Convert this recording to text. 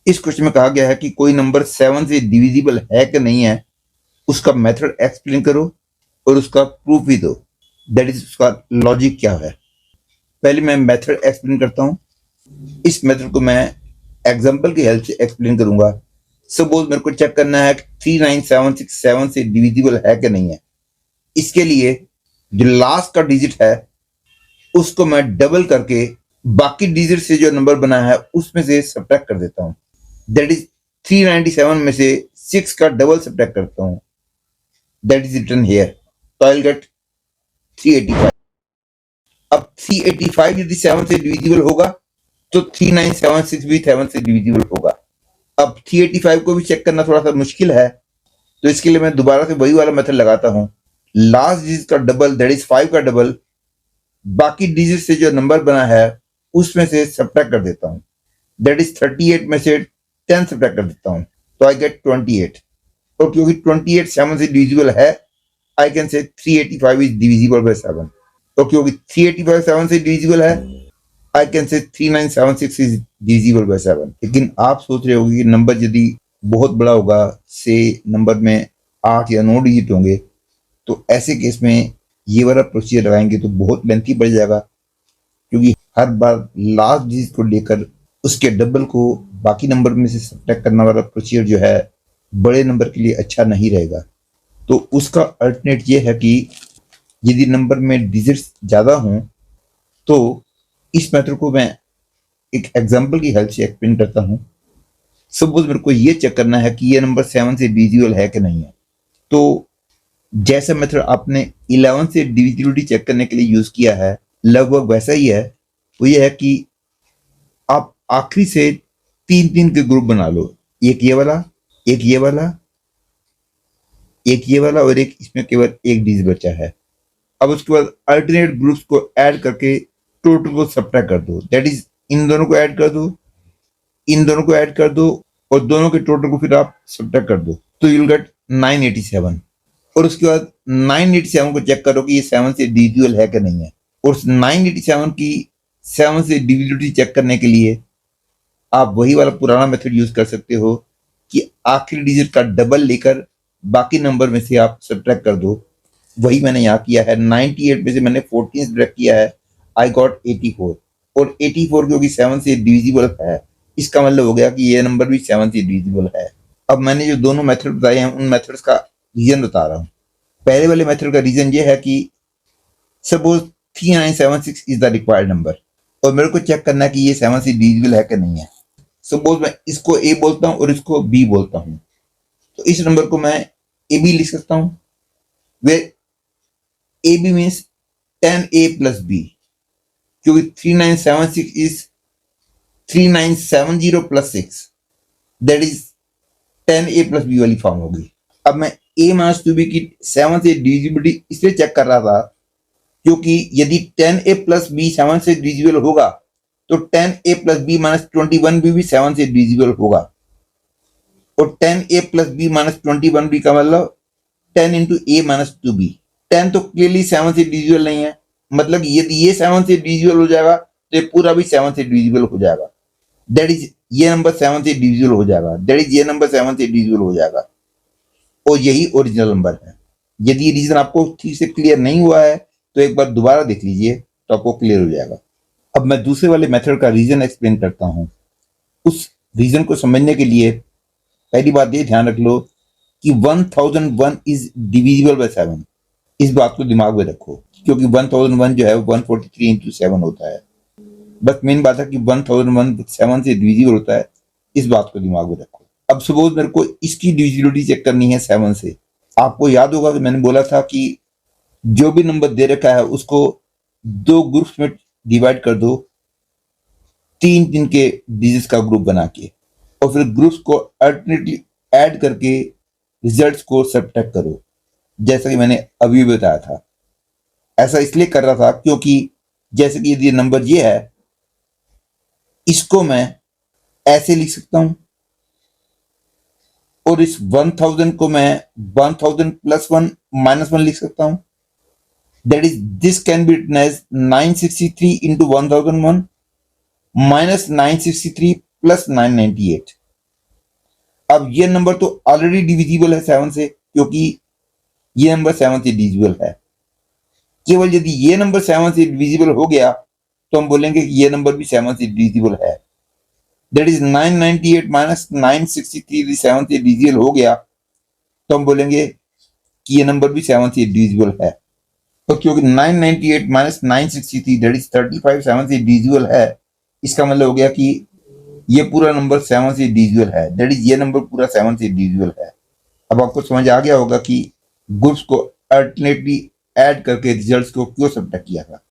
इस क्वेश्चन में कहा गया है कि कोई नंबर 7 से डिविजिबल है कि नहीं है, उसका मेथड एक्सप्लेन करो और उसका प्रूफ भी दो। दैट इज उसका लॉजिक क्या है। पहले मैं मेथड एक्सप्लेन करता हूं। इस मेथड को मैं एग्जांपल की हेल्प से एक्सप्लेन करूंगा। सपोज मेरे को चेक करना है कि 39767 से डिविजिबल है कि नहीं है। इसके लिए जो लास्ट का डिजिट है उसको मैं डबल करके बाकी डिजिट से जो नंबर बना है उसमें से सब्ट्रैक्ट कर देता हूं। दैट इज 397 में से 6 का डबल सब्ट्रैक्ट करता हूं। दैट इज रिटन हियर, तो आई विल गेट 385। अब 385 यदि 7 से डिविजिबल होगा तो 3976 भी 7 से डिविजिबल होगा। अब 385 को भी चेक करना थोड़ा सा मुश्किल है, तो इसके लिए मैं दोबारा से वही वाला मेथड लगाता हूं। लास्ट डिजिट का डबल दैट इज 5 का डबल बाकी डिजिट से जो नंबर बना है उसमें से सब्ट्रैक्ट कर देता हूं। दैट इज 38 में से 10 सब्ट्रैक्ट कर देता हूं, तो आई गेट 28। और क्योंकि 28 7 से डिविजिबल है, I can say 385 is divisible by 7। तो क्योंकि 385 7 से डिविजिबल है, I can say 3976 is divisible by 7। लेकिन आप सोच रहे होंगे कि नंबर यदि बहुत बड़ा होगा, से नंबर में 8 या 9 डिजिट होंगे, तो ऐसे केस में ये वाला प्रोसीजर लगाएंगे तो बहुत लेंथी पड़ जाएगा, क्योंकि हर बार लास्ट डिजिट को लेकर उसके डबल को बाकी नंबर में से सब्ट्रैक्ट करना वाला प्रोसीजर जो है बड़े नंबर के लिए अच्छा नहीं रहेगा। तो उसका अल्टरनेट ये है कि यदि नंबर में डिजिट्स ज़्यादा हों तो इस मेथड को मैं एक एग्जांपल की हेल्प से एक्सप्लेन करता हूं। सपोज मेरे को ये चेक करना है कि ये नंबर 7 से डिविजिबल है कि नहीं है। तो जैसा मेथड आपने 11 से डिविजिबिलिटी चेक करने के लिए यूज किया है, लगभग वैसा ही है। वो ये है कि आप आखिरी से 3-3 के ग्रुप बना लो, एक ये वाला, एक ये वाला, एक ये वाला और एक इसमें केवल एक डिजिट बचा है। अब उसके बाद अल्टरनेट ग्रुप्स को ऐड करके टोटल को सब्ट्रैक्ट कर दो। दैट इज इन दोनों को ऐड कर दो, इन दोनों को ऐड कर दो और दोनों के टोटल को फिर आप सब्ट्रैक्ट कर दो, तो यू विल गेट 987। और उसके बाद 987 को चेक करो कि ये 7 से डिविजिबल है कि नहीं है। और 987 की 7 से डिविजिबिलिटी चेक करने के लिए आप वही वाला पुराना मेथड यूज कर सकते हो कि आखिरी डिजिट का डबल लेकर बाकी नंबर में से आप सब्ट्रैक्ट कर दो। वही मैंने यहाँ किया है। 98 में से मैंने 14 सब्ट्रैक्ट किया है, आई गॉट 84। और 84 क्योंकि 7 से डिविजिबल है, इसका मतलब हो गया कि ये नंबर भी 7 से डिविजिबल है। अब मैंने जो दोनों मेथड बताए हैं उन मेथड्स का रीजन बता रहा हूँ। पहले वाले मेथड का रीजन ये है कि suppose 3976 is the required number और मेरे को चेक करना है कि ये 7 से डिविजिबल है कि नहीं है। सपोज मैं इसको ए बोलता हूँ और इसको बी बोलता हूँ, तो इस नंबर को मैं ए बी लिख सकता हूँ, वे A B means 10a plus B, क्योंकि 3976 is 3970 plus 6, that is 10a plus B वाली फॉर्म होगी। अब मैं a माइनस 2b की 7 से डिविजिबिलिटी इसलिए चेक कर रहा था क्योंकि यदि 10a प्लस बी 7 से डिविजिबल होगा तो 10a plus B minus 21b भी 7 से डिविजिबल होगा। और 10a plus B minus 21b का मतलब 10 इंटू ए माइनस 2b। 10 तो क्लियरली 7 से डिविजिबल नहीं है, मतलब यदि ये 7 से डिविजिबल हो जाएगा तो ये पूरा भी 7 से डिविजिबल हो जाएगा। दैट इज ये नंबर 7 से डिविजिबल हो जाएगा, दैट इज ये नंबर 7 से डिविजिबल हो जाएगा और यही ओरिजिनल नंबर है। यदि रीजन आपको ठीक से क्लियर नहीं हुआ है तो एक बार दोबारा देख लीजिए तो आपको क्लियर हो जाएगा। अब मैं दूसरे वाले मेथड का रीजन एक्सप्लेन करता हूं। उस रीजन को समझने के लिए पहली बात ये ध्यान रख लो कि 1001 इज डिविजिबल बाय 7। इस बात को दिमाग में रखो, क्योंकि 1001 जो है 143 इंटू 7 होता है। बस मेन बात है कि 1001 7 से डिविजिबल होता है, इस बात को दिमाग में रखो। अब सपोज मेरे को इसकी डिविजिबिलिटी चेक करनी है 7 से। आपको याद होगा कि मैंने बोला था कि जो भी नंबर दे रखा है उसको 2 ग्रुप्स में डिवाइड कर दो, 3-3 के डिजिट्स का ग्रुप बना के, और फिर ग्रुप्स को अल्टरनेटली ऐड करके रिजल्ट्स को सब्ट्रैक्ट करो, जैसा कि मैंने अभी बताया था। ऐसा इसलिए कर रहा था क्योंकि जैसे कि यदि नंबर ये है, इसको मैं ऐसे लिख सकता हूं और इस 1000 को मैं 1000 प्लस 1 माइनस 1 लिख सकता हूं। That is this can be written as 963 into 1001 minus 963 plus 998। अब ये नंबर तो ऑलरेडी डिविजिबल है 7 से, क्योंकि ये नंबर 7 से डिविजिबल है। केवल यदि ये नंबर 7 से डिविजिबल हो गया तो हम बोलेंगे कि ये नंबर भी 7 से डिविजिबल है। दैट इज 998 माइनस 963 यदि 7 से डिविजिबल हो गया तो हम बोलेंगे कि ये नंबर भी 7 से डिविजिबल है। तो क्योंकि 998 माइनस 963 दैट इज 35 7 से डिविजिबल है, इसका मतलब हो गया कि ये पूरा नंबर 7 से डिविजिबल है। दैट इज ये नंबर पूरा 7 से डिविजिबल है। अब आपको समझ आ गया होगा कि ग्रुप्स को अल्टरनेटली ऐड करके रिजल्ट्स को क्यों सबट्रैक्ट किया था।